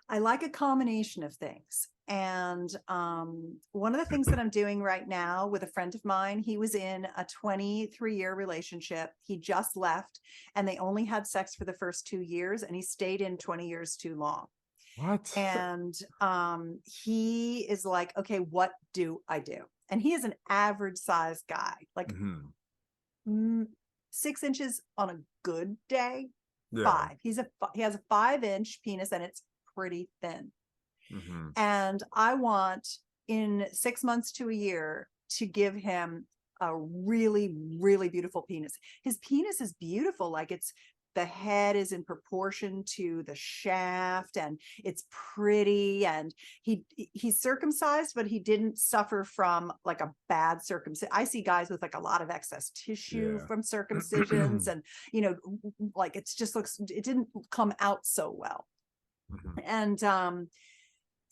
I like a combination of things. And one of the things that I'm doing right now with a friend of mine, he was in a 23-year relationship. He just left and they only had sex for the first 2 years, and he stayed in 20 years too long. What? And he is like, okay, what do I do? And he is an average size guy, like 6 inches on a good day, Yeah. 5. He has a 5-inch penis and it's pretty thin. And I want in 6 months to a year to give him a really, really beautiful penis. His penis is beautiful. Like the head is in proportion to the shaft and it's pretty, and he's circumcised, but he didn't suffer from like a bad circumcision. I see guys with like a lot of excess tissue from circumcisions and, you know, like it didn't come out so well. And,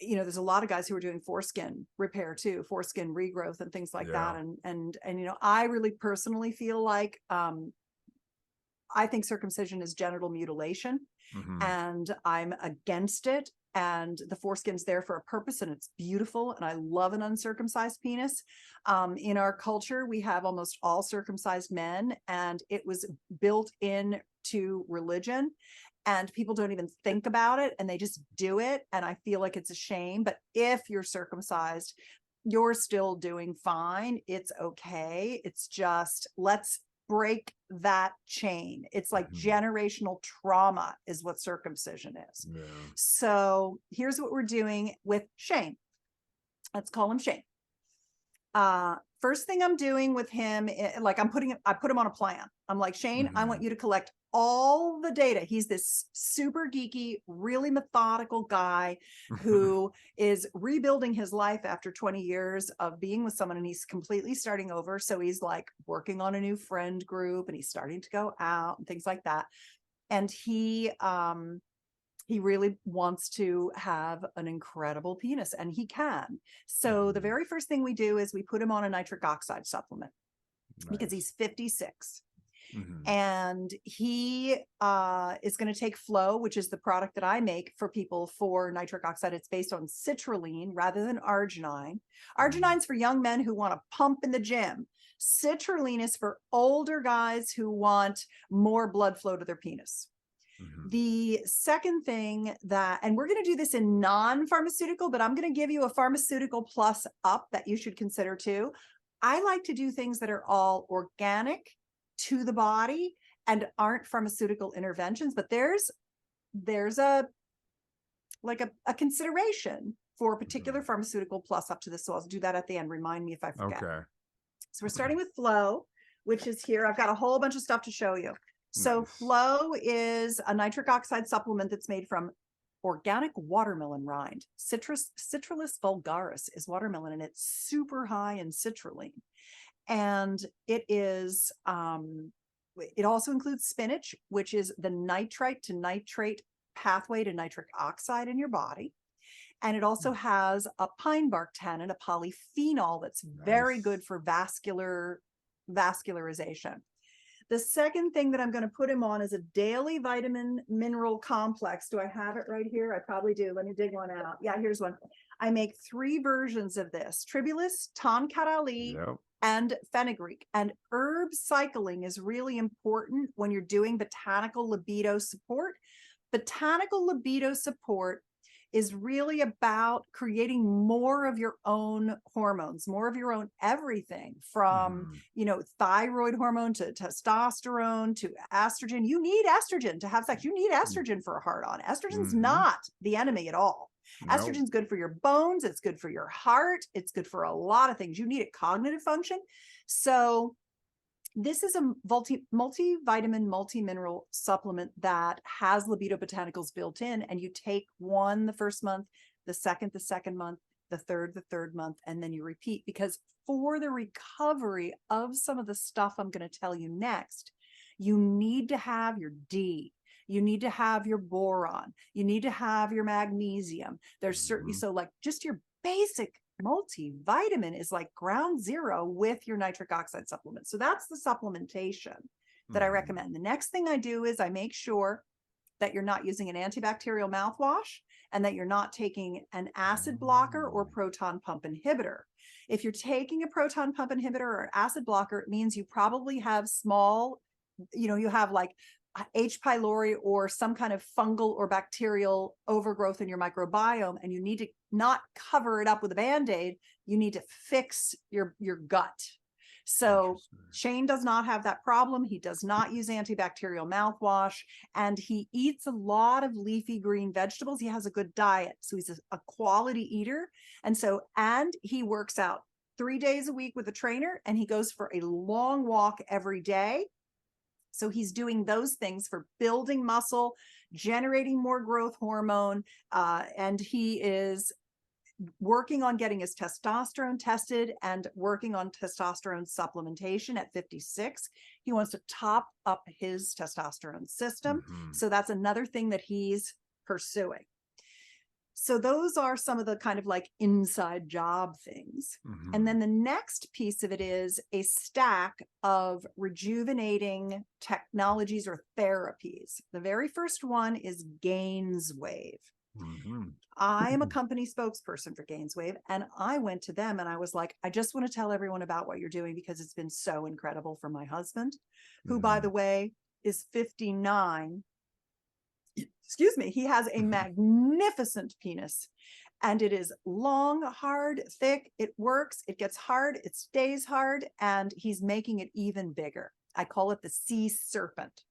you know, there's a lot of guys who are doing foreskin repair too, foreskin regrowth and things like that. And, you know, I really personally feel like, I think circumcision is genital mutilation and I'm against it. And the foreskin's there for a purpose and it's beautiful. And I love an uncircumcised penis. In our culture, we have almost all circumcised men, and it was built into religion. And people don't even think about it and they just do it. And I feel like it's a shame. But if you're circumcised, you're still doing fine. It's okay. It's just, let's break that chain. It's like generational trauma is what circumcision is. So here's what we're doing with Shane. Let's call him Shane. First thing I'm doing with him, like I put him on a plan. I'm like, Shane, I want you to collect all the data. He's this super geeky, really methodical guy who is rebuilding his life after 20 years of being with someone, and he's completely starting over. So he's like working on a new friend group and he's starting to go out and things like that. And he really wants to have an incredible penis, and he can. So the very first thing we do is we put him on a nitric oxide supplement because he's 56. And he is going to take Flow, which is the product that I make for people for nitric oxide. It's based on citrulline rather than arginine. Arginine's for young men who want to pump in the gym. Citrulline is for older guys who want more blood flow to their penis. The second thing and we're going to do this in non-pharmaceutical, but I'm going to give you a pharmaceutical plus up that you should consider too. I like to do things that are all organic to the body and aren't pharmaceutical interventions, but there's a consideration for a particular pharmaceutical plus up to this. So I'll do that at the end. Remind me if I forget. Okay. So we're starting with Flow, which is here. I've got a whole bunch of stuff to show you. So Flow is a nitric oxide supplement that's made from organic watermelon rind. Citrus vulgaris is watermelon, and it's super high in citrulline. And it is, it also includes spinach, which is the nitrite to nitrate pathway to nitric oxide in your body. And it also has a pine bark tannin, a polyphenol that's very good for vascularization. The second thing that I'm going to put him on is a daily vitamin mineral complex. Do I have it right here? I probably do. Let me dig one out. Yeah, here's one. I make 3 versions of this: Tribulus, Tonkat, and fenugreek. And herb cycling is really important when you're doing botanical libido support. Botanical libido support is really about creating more of your own hormones, more of your own everything, from, you know, thyroid hormone to testosterone to estrogen. You need estrogen to have sex. You need estrogen for a hard on. Estrogen's not the enemy at all. Estrogen's good for your bones. It's good for your heart. It's good for a lot of things. You need it cognitive function. So this is a multivitamin, multi-mineral supplement that has libido botanicals built in, and you take one the first month, the second month, the third month, and then you repeat, because for the recovery of some of the stuff I'm going to tell you next, you need to have your D. You need to have your boron. You need to have your magnesium. There's certainly, so like just your basic multivitamin is like ground zero with your nitric oxide supplement. So that's the supplementation that I recommend. The next thing I do is I make sure that you're not using an antibacterial mouthwash, and that you're not taking an acid blocker or proton pump inhibitor. If you're taking a proton pump inhibitor or acid blocker, it means you probably have small, you have like H. pylori or some kind of fungal or bacterial overgrowth in your microbiome, and you need to not cover it up with a Band-Aid. You need to fix your gut. So Shane does not have that problem. He does not use antibacterial mouthwash, and he eats a lot of leafy green vegetables. He has a good diet. So he's a quality eater. And he works out 3 days a week with a trainer, and he goes for a long walk every day. So he's doing those things for building muscle, generating more growth hormone, and he is working on getting his testosterone tested and working on testosterone supplementation at 56. He wants to top up his testosterone system. So that's another thing that he's pursuing. So those are some of the kind of like inside job things. And then the next piece of it is a stack of rejuvenating technologies or therapies. The very first one is GAINSWave. I am a company spokesperson for GAINSWave, and I went to them and I was like, I just want to tell everyone about what you're doing because it's been so incredible for my husband, who, by the way, is 59. Excuse me. He has a magnificent penis, and it is long, hard, thick. It works. It gets hard. It stays hard, and he's making it even bigger. I call it the sea serpent.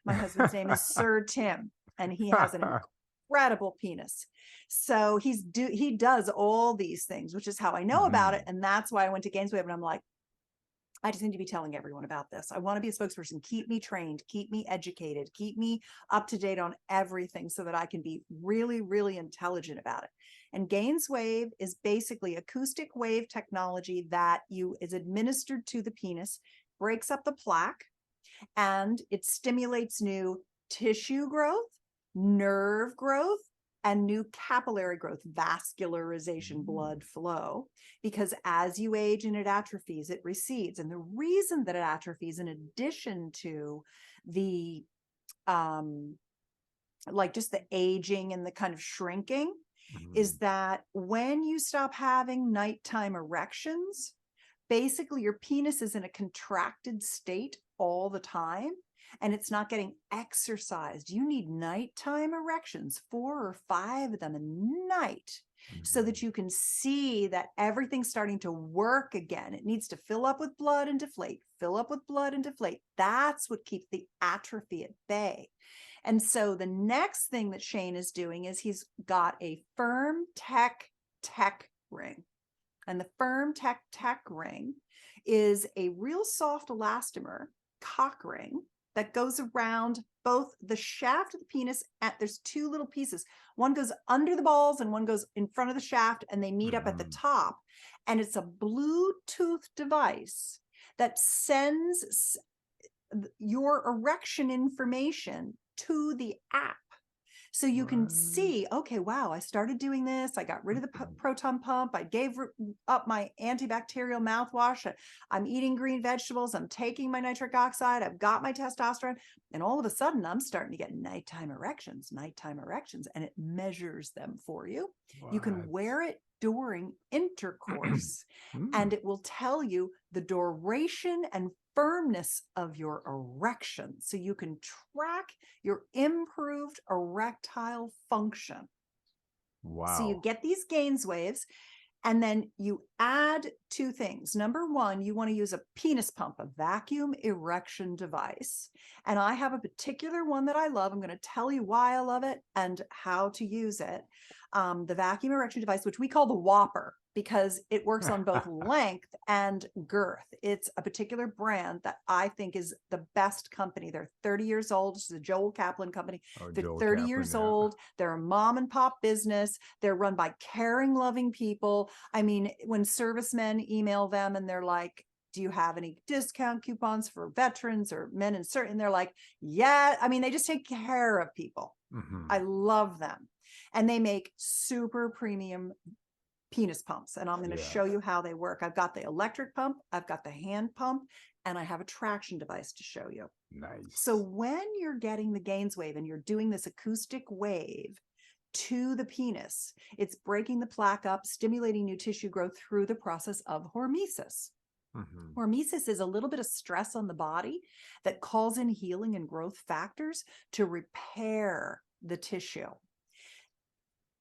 My husband's name is Sir Tim, and he has an incredible penis. So he does all these things, which is how I know about it. And that's why I went to GAINSWave, and I'm like, I just need to be telling everyone about this. I want to be a spokesperson. Keep me trained, keep me educated, keep me up to date on everything so that I can be really, really intelligent about it. And GAINSWave is basically acoustic wave technology that is administered to the penis, breaks up the plaque, and it stimulates new tissue growth, nerve growth, and new capillary growth, vascularization, blood flow, because as you age and it atrophies, it recedes. And the reason that it atrophies, in addition to the, like just the aging and the kind of shrinking, is that when you stop having nighttime erections, basically your penis is in a contracted state all the time, and it's not getting exercised. You need nighttime erections, 4 or 5 of them a night, so that you can see that everything's starting to work again. It needs to fill up with blood and deflate, fill up with blood and deflate. That's what keeps the atrophy at bay. And so the next thing that Shane is doing is he's got a Firm Tech ring. And the Firm Tech ring is a real soft elastomer cock ring that goes around both the shaft of the penis. There's 2 little pieces. One goes under the balls and one goes in front of the shaft, and they meet up at the top. And it's a Bluetooth device that sends your erection information to the app. So you can see, okay, wow, I started doing this. I got rid of the proton pump. I gave up my antibacterial mouthwash. I'm eating green vegetables. I'm taking my nitric oxide. I've got my testosterone. And all of a sudden, I'm starting to get nighttime erections, and it measures them for you. You can wear it during intercourse, and it will tell you the duration and firmness of your erection, so you can track your improved erectile function. Wow. So you get these GAINSWaves, and then you add 2 things. Number 1, you want to use a penis pump, a vacuum erection device. And I have a particular one that I love. I'm going to tell you why I love it and how to use it. The vacuum erection device, which we call the Whopper, because it works on both length and girth. It's a particular brand that I think is the best company. They're 30 years old. It's the Joel Kaplan company. They're 30 years old. They're a mom and pop business. They're run by caring, loving people. I mean, when servicemen email them and they're like, do you have any discount coupons for veterans or men in certain? They're like, yeah. I mean, they just take care of people. I love them. And they make super premium penis pumps. And I'm going to show you how they work. I've got the electric pump, I've got the hand pump, and I have a traction device to show you. Nice. So when you're getting the GAINSWave and you're doing this acoustic wave to the penis, it's breaking the plaque up, stimulating new tissue growth through the process of hormesis. Hormesis is a little bit of stress on the body that calls in healing and growth factors to repair the tissue.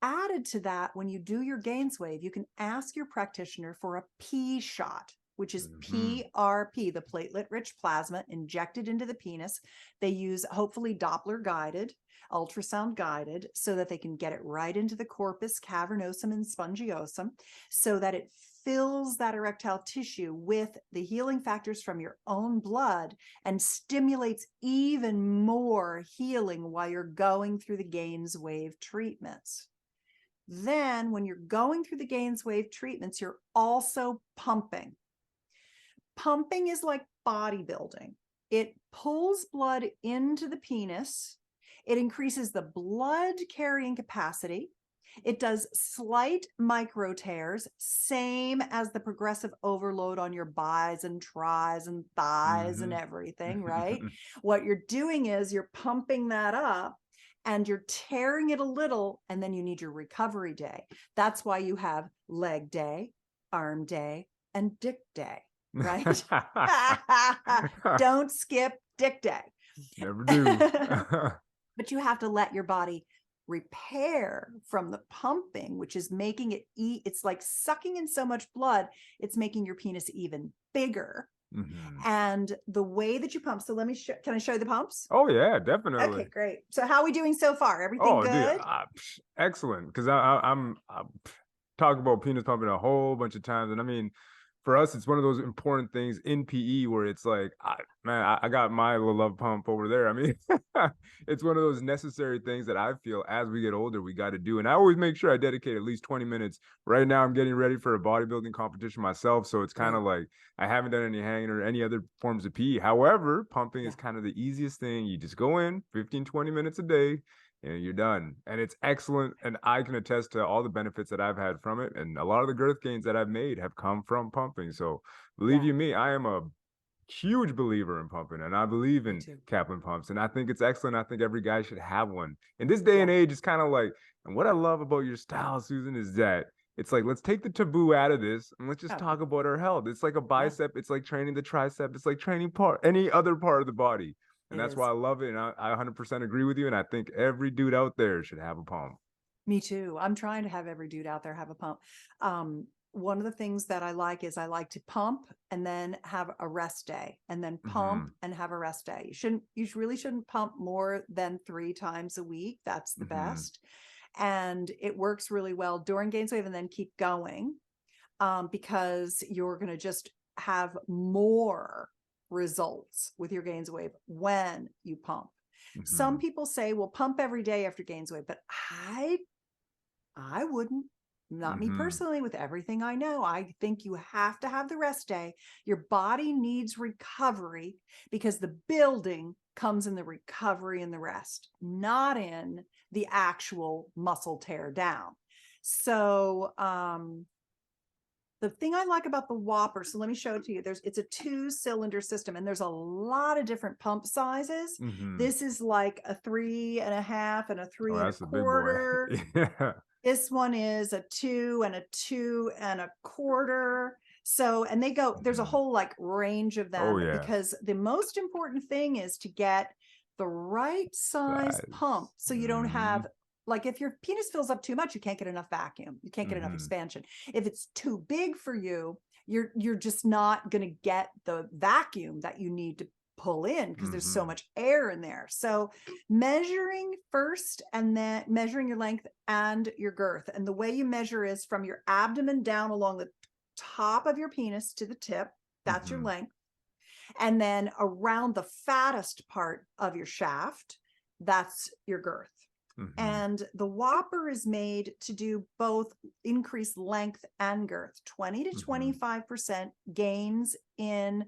Added to that, when you do your GAINSWave, you can ask your practitioner for a P shot, which is PRP, the platelet-rich plasma injected into the penis. They use hopefully Doppler guided, ultrasound guided, so that they can get it right into the corpus cavernosum and spongiosum, so that it fills that erectile tissue with the healing factors from your own blood and stimulates even more healing while you're going through the GAINSWave treatments. Then when you're going through the GAINSWave treatments, you're also pumping. Pumping is like bodybuilding. It pulls blood into the penis. It increases the blood carrying capacity. It does slight micro tears, same as the progressive overload on your bis and tris and thighs and everything, right? What you're doing is you're pumping that up and you're tearing it a little, and then you need your recovery day. That's why you have leg day, arm day, and dick day, right? Don't skip dick day. Never do. But you have to let your body repair from the pumping, which is making it it's like sucking in so much blood, it's making your penis even bigger. And the way that you pump, so let me can I show you the pumps? Oh yeah, definitely. Okay, great. So how are we doing so far? Everything good? Dude, excellent. Because I'm talking about penis pumping a whole bunch of times, and I mean, for us, it's one of those important things in PE where it's like, I got my little love pump over there. I mean, it's one of those necessary things that I feel as we get older, we got to do. And I always make sure I dedicate at least 20 minutes. Right now, I'm getting ready for a bodybuilding competition myself. So it's kind of like I haven't done any hanging or any other forms of PE. However, pumping is kind of the easiest thing. You just go in 15, 20 minutes a day. And you're done. And it's excellent. And I can attest to all the benefits that I've had from it. And a lot of the girth gains that I've made have come from pumping. So believe you me, I am a huge believer in pumping, and I believe in Kaplan pumps. And I think it's excellent. I think every guy should have one. In this day and age, it's kind of like, and what I love about your style, Susan, is that it's like, let's take the taboo out of this and let's just talk about our health. It's like a bicep. It's like training the tricep. It's like training any other part of the body. And that's why I love it. And I 100% agree with you. And I think every dude out there should have a pump. Me too. I'm trying to have every dude out there have a pump. One of the things that I like is I like to pump and then have a rest day, and then pump and have a rest day. You really shouldn't pump more than 3 times a week. That's the best. And it works really well during GAINSWave, and then keep going because you're going to just have more results with your GAINSWave when you pump. Some people say, well, pump every day after GAINSWave, but I wouldn't. Not me personally. With everything I know, I think you have to have the rest day. Your body needs recovery because the building comes in the recovery and the rest, not in the actual muscle tear down. So the thing I like about the Whopper, so let me show it to you. It's a 2-cylinder system, and there's a lot of different pump sizes. This is like a 3.5 and a 3 1/4. This one is a 2 and a 2 1/4. So, and they go, there's a whole like range of them because the most important thing is to get the right size pump. So you don't have, like, if your penis fills up too much, you can't get enough vacuum. You can't get enough expansion. If it's too big for you, you're just not going to get the vacuum that you need to pull in because there's so much air in there. So measuring first, and then measuring your length and your girth. And the way you measure is from your abdomen down along the top of your penis to the tip. That's your length. And then around the fattest part of your shaft, that's your girth. And the Whopper is made to do both increased length and girth, 20 to 25% gains in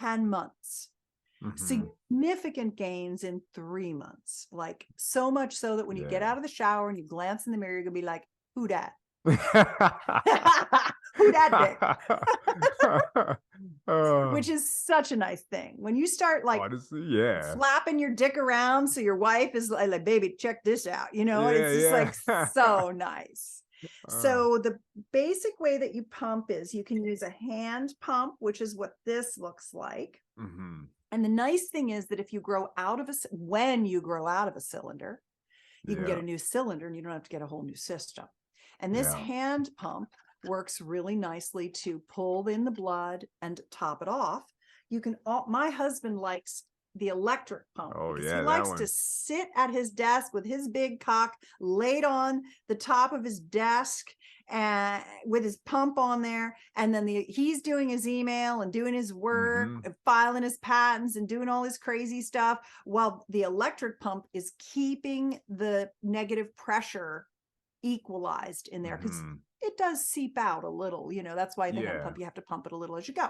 10 months. Significant gains in 3 months, like so much so that when you get out of the shower and you glance in the mirror, you're gonna be like, who dat? Who that dick? Oh, Which is such a nice thing. When you start like honestly, yeah. flapping your dick around so your wife is like, baby, check this out, you know, Yeah, it's just like yeah. so nice. Uh, So the basic way that you pump is you can use a hand pump, which is what this looks like. mhm. And the nice thing is that if you grow out of when you grow out of a cylinder, you can get Yeah, a new cylinder and you don't have to get a whole new system. And this yeah. hand pump works really nicely to pull in the blood and top it off. You can, my husband likes the electric pump Oh, because he yeah, that likes to one. sit at his desk with his big cock laid on the top of his desk and with his pump on there, and then he's doing his email and doing his work Mhm. and filing his patents and doing all his crazy stuff, while the electric pump is keeping the negative pressure equalized in there, because Mhm. it does seep out a little, you know, that's why the hand Yeah. pump, you have to pump it a little as you go.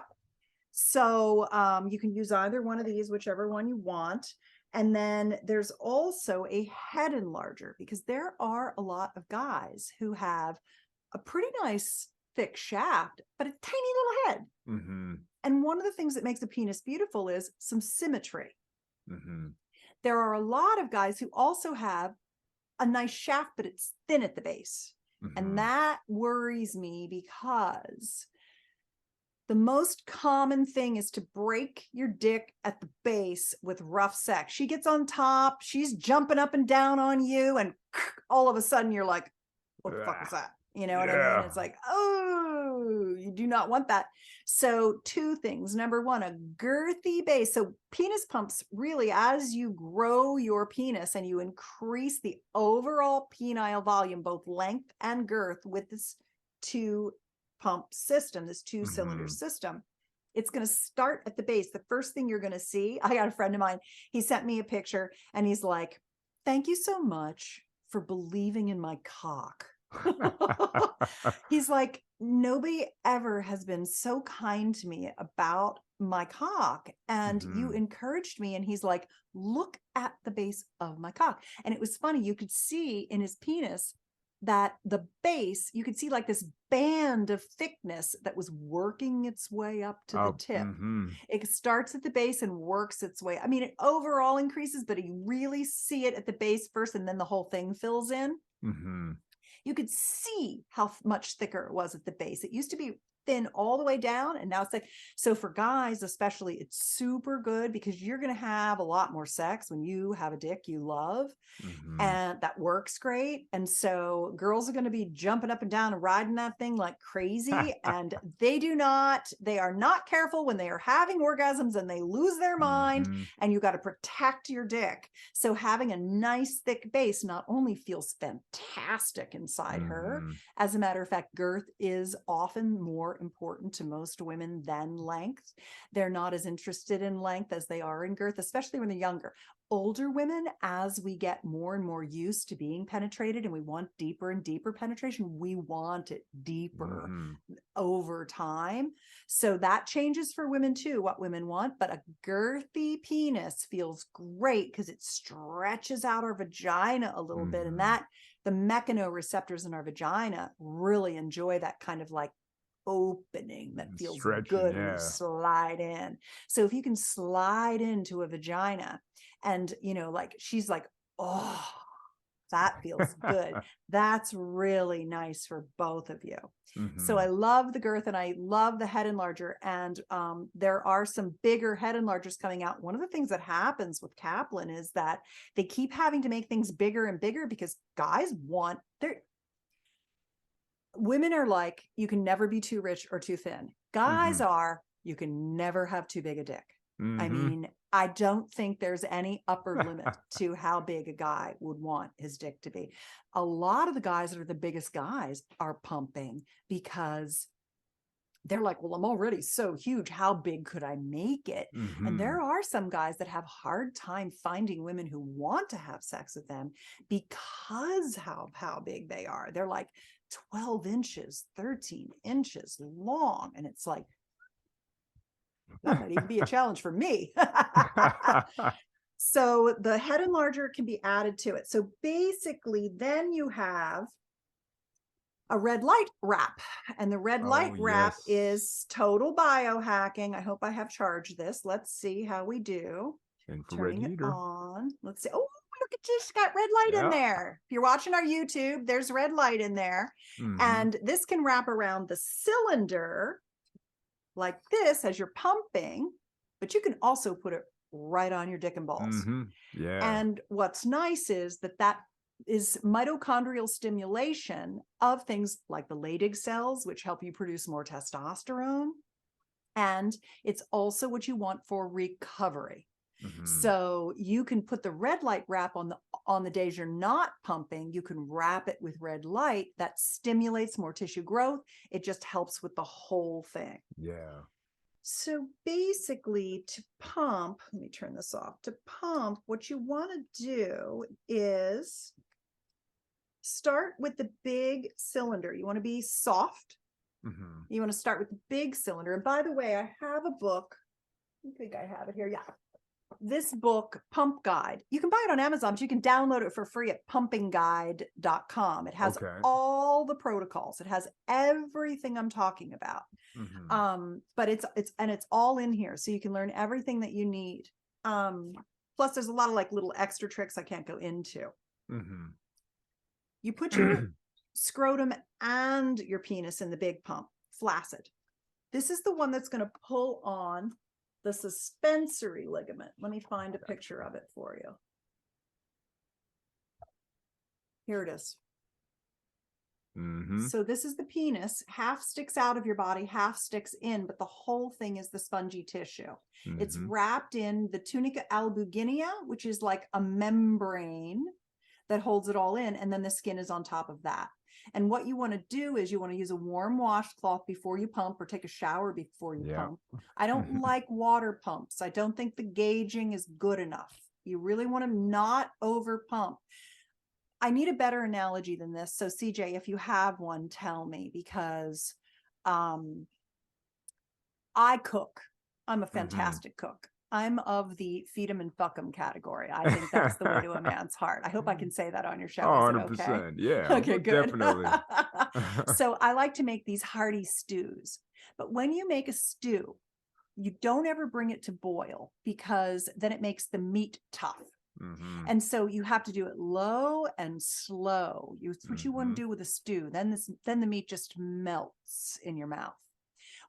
So you can use either one of these, whichever one you want. And then there's also a head enlarger, because there are a lot of guys who have a pretty nice thick shaft, but a tiny little head. Mhm. And one of the things that makes a penis beautiful is some symmetry. Mhm. There are a lot of guys who also have a nice shaft, but it's thin at the base. And Mhm. that worries me, because the most common thing is to break your dick at the base with rough sex. She gets on top, she's jumping up and down on you, and all of a sudden you're like, what the fuck was that? You know what I mean? Yeah. It's like, oh, you do not want that. So two things. Number one, a girthy base. So penis pumps, really, as you grow your penis and you increase the overall penile volume, both length and girth, with this two pump system, this two-cylinder Mhm. system, it's going to start at the base. The first thing you're going to see, I got a friend of mine, he sent me a picture and he's like, thank you so much for believing in my cock. He's like, nobody ever has been so kind to me about my cock, and you Mhm. encouraged me. And he's like, look at the base of my cock. And it was funny, you could see in his penis that the base, you could see like this band of thickness that was working its way up to the Oh, tip. mhm. It starts at the base and works its way. I mean, it overall increases, but you really see it at the base first, and then the whole thing fills in. Mhm. You could see how much thicker it was at the base. It used to be thin all the way down, and now it's like, so for guys especially, it's super good, because you're going to have a lot more sex when you have a dick you love, Mhm. and that works great. And so girls are going to be jumping up and down and riding that thing like crazy, and they are not careful when they are having orgasms and they lose their mind, Mhm. and you got to protect your dick. So having a nice thick base not only feels fantastic inside her, Mhm. as a matter of fact, girth is often more important to most women than length. They're not as interested in length as they are in girth, especially when they're younger. Older women, as we get more and more used to being penetrated and we want deeper and deeper penetration, we want it deeper Mhm. over time. So that changes for women too, what women want. But a girthy penis feels great because it stretches out our vagina a little bit. And Mhm. that the mechanoreceptors in our vagina really enjoy that kind of like opening that feels Stretching, good when you yeah. slide in. So if you can slide into a vagina and, you know, like she's like, oh, that feels good. That's really nice for both of you. So I Mhm. love the girth and I love the head enlarger. And there are some bigger head enlargers coming out. One of the things that happens with Kaplan is that they keep having to make things bigger and bigger because guys want their women are like, you can never be too rich or too thin. Guys Mhm. are, you can never have too big a dick. I Mhm. mean, I don't think there's any upper limit to how big a guy would want his dick to be. A lot of the guys that are the biggest guys are pumping because they're like, well, I'm already so huge. How big could I make it? And Mhm. there are some guys that have hard time finding women who want to have sex with them because how big they are. They're like 12 inches, 13 inches long. And it's like, that might even be a challenge for me. So the head enlarger can be added to it. So basically, then you have a red light wrap. And the red light wrap yes. is total biohacking. I hope I have charged this. Let's see how we do. Infrared Turning heater. it on. Let's see. Oh, look at this. Got red light in there. If you're watching our YouTube, there's red light in there. And this can wrap around the cylinder like this as you're pumping, but you can also put it right on your dick and balls. Yeah. And what's nice is that is mitochondrial stimulation of things like the Leydig cells, which help you produce more testosterone. And it's also what you want for recovery. So you can put the red light wrap on the days you're not pumping. You can wrap it with red light that stimulates more tissue growth. It just helps with the whole thing. Yeah. So basically, to pump, let me turn this off. To pump, what you want to do is start with the big cylinder. You want to be soft. You want to start with the big cylinder. And by the way, I have a book. I think I have it here. Yeah. This book, Pump Guide, you can buy it on Amazon, but you can download it for free at pumpingguide.com. It has all the protocols. It has everything I'm talking about. But it's all in here. So you can learn everything that you need. Plus there's a lot of like little extra tricks I can't go into. You put your scrotum and your penis in the big pump, flaccid. This is the one that's going to pull on the suspensory ligament. Let me find a picture of it for you. Here it is. So this is the penis. Half sticks out of your body, half sticks in, but the whole thing is the spongy tissue. It's wrapped in the tunica albuginea, which is like a membrane that holds it all in, and then the skin is on top of that. And what you want to do is you want to use a warm washcloth before you pump, or take a shower before you pump. I don't like water pumps. I don't think the gauging is good enough. You really want to not over pump. I need a better analogy than this. So CJ, if you have one, tell me, because I cook. I'm a fantastic cook. I'm of the feed 'em and fuck 'em category. I think that's the way to a man's heart. I hope I can say that on your show. Oh, is it 100%. Okay? Yeah. Okay, good. Definitely. So I like to make these hearty stews. But when you make a stew, you don't ever bring it to boil, because then it makes the meat tough. And so you have to do it low and slow. It's what you want to do with a stew. Then the meat just melts in your mouth.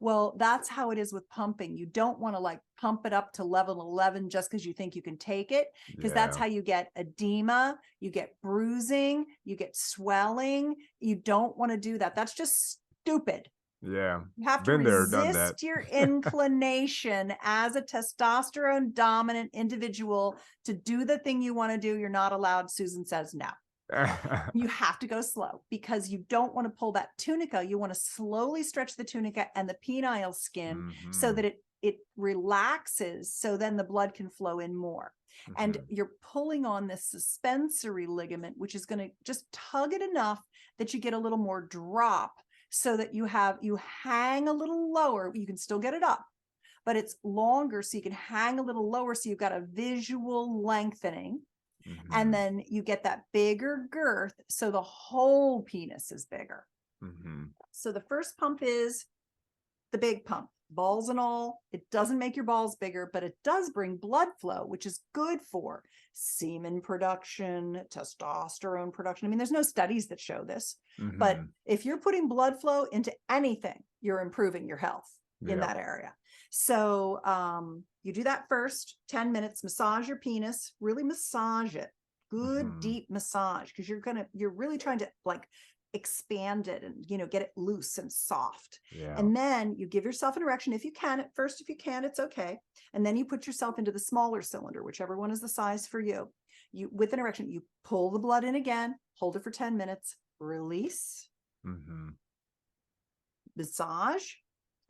Well, that's how it is with pumping. You don't want to like pump it up to level 11 just because you think you can take it, because that's how you get edema, you get bruising, you get swelling. You don't want to do that. That's just stupid. Yeah. You have to resist your inclination as a testosterone dominant individual to do the thing you want to do. You're not allowed. Susan says no. You have to go slow, because you don't want to pull that tunica. You want to slowly stretch the tunica and the penile skin so that it relaxes, so then the blood can flow in more. And you're pulling on this suspensory ligament, which is going to just tug it enough that you get a little more drop, so that you hang a little lower. You can still get it up, but it's longer, so you can hang a little lower. So you've got a visual lengthening. And then you get that bigger girth, so the whole penis is bigger. So the first pump is the big pump, balls and all. It doesn't make your balls bigger, but it does bring blood flow, which is good for semen production, testosterone production. I mean, there's no studies that show this, but if you're putting blood flow into anything, you're improving your health in that area. So you do that first, 10 minutes, massage your penis, really massage it, good deep massage, because you're really trying to like expand it and, get it loose and soft. And then you give yourself an erection if you can at first. If you can, it's okay. And then you put yourself into the smaller cylinder, whichever one is the size for you. With an erection, you pull the blood in again, hold it for 10 minutes, release, massage,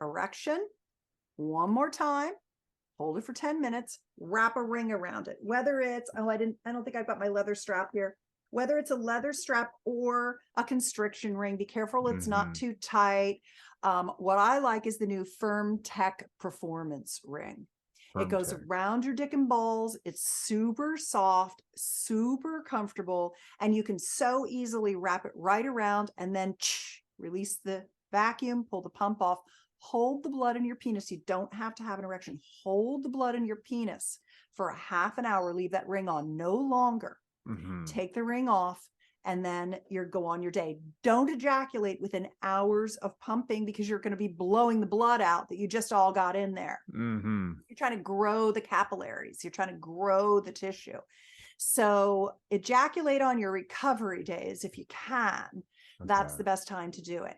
erection, one more time, hold it for 10 minutes, wrap a ring around it. Whether it's, I don't think I've got my leather strap here. Whether it's a leather strap or a constriction ring, be careful it's not too tight. What I like is the new Firm Tech Performance Ring. It goes around your dick and balls. It's super soft, super comfortable, and you can so easily wrap it right around and then release the vacuum, pull the pump off, hold the blood in your penis. You don't have to have an erection. Hold the blood in your penis for a half an hour. Leave that ring on no longer. Take the ring off, and then you go on your day. Don't ejaculate within hours of pumping, because you're going to be blowing the blood out that you just all got in there. You're trying to grow the capillaries. You're trying to grow the tissue. So ejaculate on your recovery days if you can. That's the best time to do it.